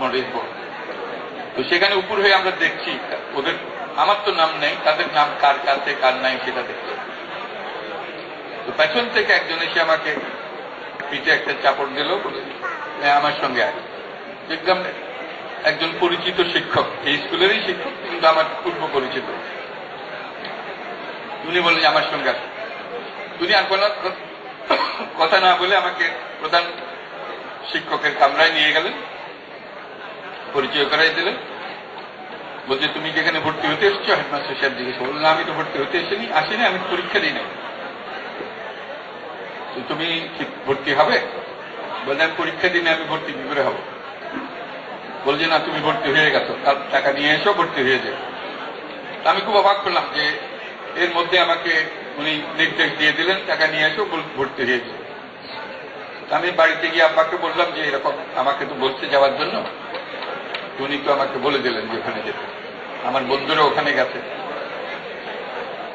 Notice board. তো সেখানে উপর হয়ে আমরা দেখছি ওদের, আমার তো নাম নেই, তাদের নাম কার কাছে কার নাই সেটা দেখছি। তো পেছন থেকে একজন এসে আমাকে পিঠে একটা চাপড় দিল, বলে আমার সঙ্গে আয়। দেখলাম একজন পরিচিত শিক্ষক, এই স্কুলেরই শিক্ষক, কিন্তু আমার পূর্ব পরিচিত। উনি বললেন আমার সঙ্গে আসেন। উনি আর কোনো কথা না বলে আমাকে প্রধান শিক্ষকের কামরায় নিয়ে গেলেন, পরিচয় করাই দিলেন। বলছে তুমি যেখানে ভর্তি হতে এসছো? হেডমাস্টার সাহেব জিজ্ঞেস বললেন আমি তো ভর্তি হতে আসিনি, আমি পরীক্ষা দিই নাই। তুমি কি ভর্তি হবে? বললে আমি পরীক্ষা দিই না, আমি ভর্তি কি করে হবো? বলছে না তুমি ভর্তি হয়ে গেছো, তার টাকা নিয়ে এসো, ভর্তি হয়ে যাবে। আমি খুব অবাক করলাম যে এর মধ্যে আমাকে উনি নির্দেশ দিয়ে দিলেন টাকা নিয়ে এসো, ভর্তি হয়েছে। আমি বাড়িতে গিয়ে আব্বাকে বললাম যে এরকম আমাকে তো বলছে যাওয়ার জন্য, উনি তো আমাকে বলে দিলেন যে ওখানে যেতে। আমার বন্ধুরা ওখানে গেছে।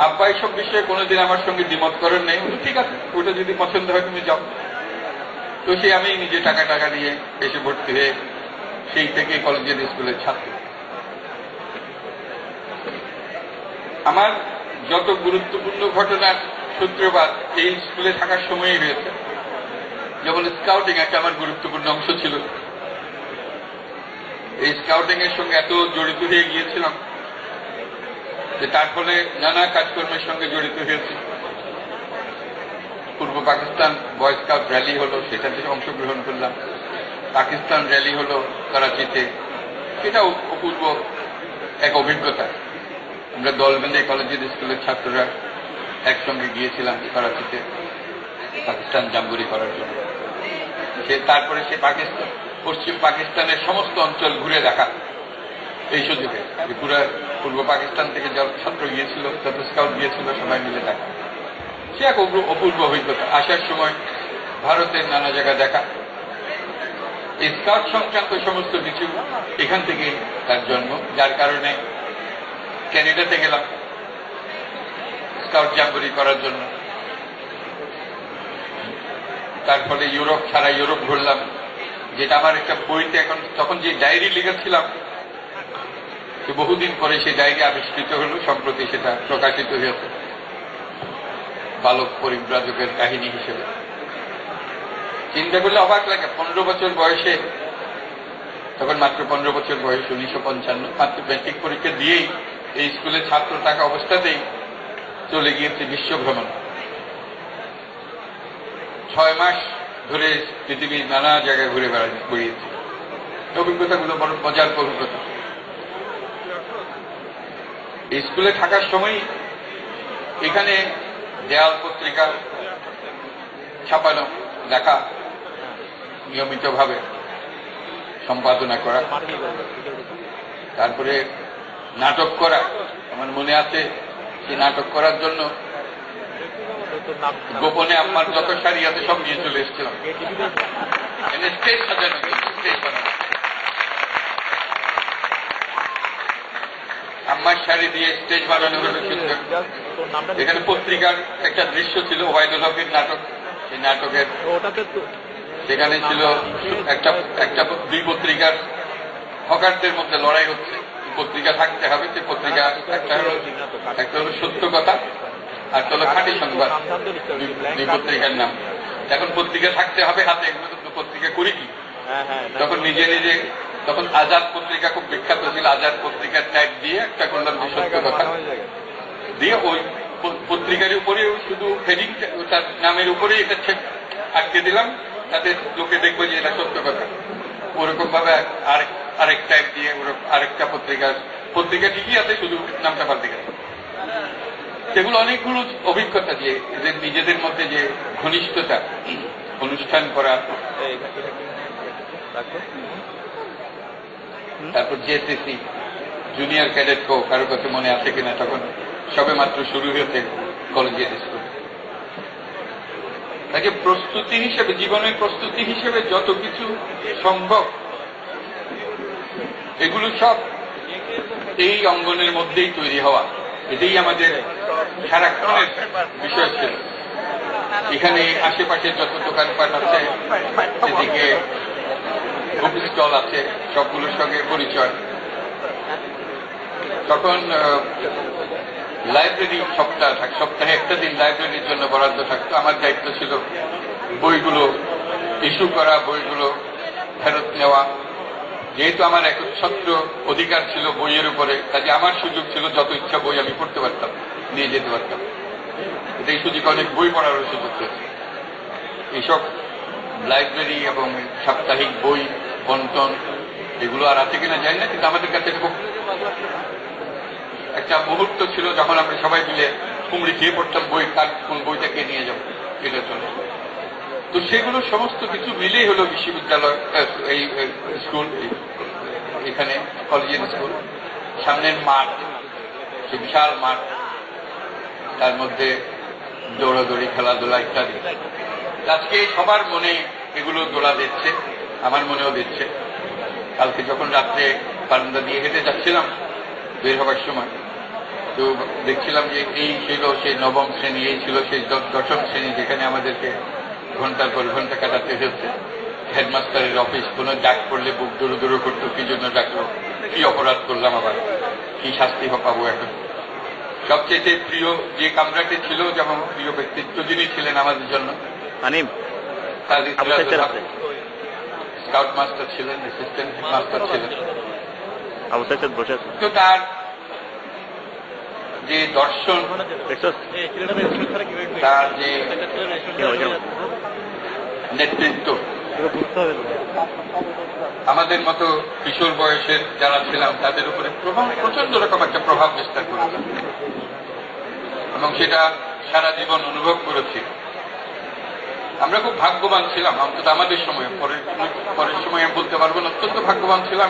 আব্বা এইসব বিষয়ে কোনোদিন আমার সঙ্গে দ্বিমত করেন নাই। ঠিক আছে, ওটা যদি পছন্দ হয় তুমি যাও। তো সে আমি নিজে টাকা দিয়ে এসে ভর্তি হয়ে সেই থেকে কলেজের স্কুলের ছাত্র। আমার যত গুরুত্বপূর্ণ ঘটনার সূত্রপাত এই স্কুলে থাকার সময়ই হয়েছে। যেমন স্কাউটিং একটা আমার গুরুত্বপূর্ণ অংশ ছিল। এই স্কাউটিং এর সঙ্গে এত জড়িত হয়ে গিয়েছিলাম যে তার ফলে নানা কাজকর্মের সঙ্গে জড়িত হয়েছি। পূর্ব পাকিস্তান বয় স্কাউট র্যালি হলো, সেটাতে অংশগ্রহণ করলাম। পাকিস্তান র্যালি হলো করাচিতে, সেটা অপূর্ব এক অভিজ্ঞতা। আমরা দল বেঁধে কলেজের স্কুলের ছাত্ররা একসঙ্গে গিয়েছিলাম করাচিতে পাকিস্তান জাম্বুরি করার জন্য। তারপরে সে পশ্চিম পাকিস্তানের সমস্ত অঞ্চল ঘুরে দেখা এই সুযোগে, পুরো পূর্ব পাকিস্তান থেকে যত ছাত্র গিয়েছিল, যত স্কাউট গিয়েছিল, সবাই মিলে দেখা, সে এক অপূর্ব অভিজ্ঞতা। আসার সময় ভারতের নানা জায়গা দেখা, এই স্কাউট সংক্রান্ত সমস্ত কিছু এখান থেকে তার জন্ম। যার কারণে ক্যানাডাতে গেলাম স্কাউট জাম্বুরি করার জন্য। তার ফলে ইউরোপ, সারা ইউরোপ ঘুরলাম, যেটা আমার একটা বইতে এখন, তখন যে ডায়েরি লিখেছিলাম বহুদিন পরে সেই ডায়েরি আবিষ্কৃত হল, সম্প্রতি সেটা প্রকাশিত হয়েছে বালক পরিব্রাজকের কাহিনী হিসেবে। চিন্তা করলে অবাক লাগে, 15 বছর বয়সে, তখন মাত্র 15 বছর বয়স, 1955, মাত্র ম্যাট্রিক পরীক্ষা দিয়েই এই স্কুলে ছাত্র থাকা অবস্থাতেই চলে গিয়েছে বিশ্ব ভ্রমণ। 6 মাস ধরে পৃথিবীর নানা জায়গায় ঘুরে বেড়িয়েছে। অভিজ্ঞতাগুলো বড় মজার অভিজ্ঞতা। এই স্কুলে থাকার সময় এখানে দেয়াল পত্রিকা ছাপানো, লেখা, নিয়মিতভাবে সম্পাদনা করা, তারপরে নাটক করা। আমার মনে আছে সেই নাটক করার জন্য গোপনে আমার যত শাড়ি আছে সব নিয়ে চলে এসেছিলাম, স্টেজ সাজানো, স্টেজ বানানো। আমার শাড়ি দিয়ে স্টেজ বানানো হলো। এখানে পত্রিকার একটা দৃশ্য ছিল, ওবায়দুল হকের নাটক। সেই নাটকের সেখানে ছিল একটা 2 পত্রিকার হকারদের মধ্যে লড়াই হচ্ছে, পত্রিকা থাকতে হবে। সে পত্রিকা একটা হলো সত্য কথা, আর হলো খাঁটি সংবাদ, 2 পত্রিকার নাম। এখন পত্রিকা থাকতে হবে হাতে, এগুলো তো পত্রিকা করি কি? তখন নিজে নিজে, তখন আজাদ পত্রিকা খুব বিখ্যাত ছিল, আজাদ পত্রিকার ট্যাগ দিয়ে একটা করলাম যে সত্য কথা দিয়ে, ওই পত্রিকার উপরে শুধু হেডিং, তার নামের উপরে এটা আটকে দিলাম, তাতে লোকে দেখবো যে এটা সত্য কথা। ওরকম ভাবে আরেক ট্যাগ দিয়ে আরেকটা পত্রিকা ঠিকই আছে, শুধু নামটা পাল্টে গেছে। সেগুলো অনেকগুলো অভিজ্ঞতা, যে এদের নিজেদের মধ্যে যে ঘনিষ্ঠতা, অনুষ্ঠান করা। তারপর জেএসসি জুনিয়র ক্যাডেট কো, কারো কাছে মনে আছে কিনা, তখন সবে মাত্র শুরু হয়েছে কলেজের স্কুল। তাকে প্রস্তুতি হিসেবে, জীবনের প্রস্তুতি হিসেবে যত কিছু সম্ভব, এগুলো সব এই অঙ্গনের মধ্যেই তৈরি হওয়া। এটাই আমাদের সারাক্ষণের বিষয় ছিল। এখানে আশেপাশে যত দোকানপাট আছে, সেদিকে বুক স্টল আছে, সবগুলোর সঙ্গে পরিচয়। তখন লাইব্রেরি সপ্তাহে একটা দিন লাইব্রেরির জন্য বরাদ্দ থাকতো। আমার দায়িত্ব ছিল বইগুলো ইস্যু করা, বইগুলো ফেরত নেওয়া। যেহেতু আমার একচ্ছত্র অধিকার ছিল বইয়ের উপরে, কাজে আমার সুযোগ ছিল যত ইচ্ছা বই আমি পড়তে পারতাম, নিয়ে যেতে পারতাম। এই সুযোগে অনেক বই পড়ারও সুযোগ হয়েছে। এইসব লাইব্রেরি এবং সাপ্তাহিক বই বন্টন এগুলো আর আছে কিনা জানি না, কিন্তু আমাদের কাছে খুব একটা মুহূর্ত ছিল যখন আমরা সবাই মিলে কুমড়ি খেয়ে পড়তাম বই, কার কোন বইটা কে নিয়ে যাবো এটা চলে। তো সেগুলো সমস্ত কিছু মিলেই হলো বিশ্ববিদ্যালয়, এই স্কুল, এখানে কলেজিয়েট স্কুল। সামনের মাঠ, সে বিশাল মাঠ, তার মধ্যে দৌড়াদৌড়ি, খেলাধুলা ইত্যাদি। আজকে সবার মনে এগুলো দোলা দিচ্ছে, আমার মনেও দিচ্ছে। কালকে যখন রাত্রে বারান্দা দিয়ে হেঁটে যাচ্ছিলাম বের হবার সময়, তো দেখছিলাম যে এই ছিল সেই নবম শ্রেণী, এই ছিল সেই দশম শ্রেণী, যেখানে আমাদেরকে ঘন্টার পর ঘন্টা কাটাতে হচ্ছে। হেডমাস্টারের অফিস, কোনো ডাক পড়লে বুক দৌড়ো দৌড়ো করতো, কি জন্য ডাকলো, কি অপরাধ করলাম, আবার কি শাস্তি পাবো এখন। সবচেয়ে প্রিয় যে কামরাটি ছিল, যেমন প্রিয় ব্যক্তিত্ব যিনি ছিলেন আমাদের জন্য, স্কাউট মাস্টার ছিলেন, অ্যাসিস্ট্যান্ট মাস্টার ছিলেন। তো তার যে দর্শন, তার যে নেতৃত্ব আমাদের মতো কিশোর বয়সের যারা ছিলাম তাদের উপরে প্রচন্ড রকম একটা প্রভাব বিস্তার করেছে, এবং সেটা সারা জীবন অনুভব করেছি। আমরা খুব ভাগ্যবান ছিলাম, অন্তত আমাদের সময়। পরের সময় আমি বলতে পারবো না, অত্যন্ত ভাগ্যবান ছিলাম।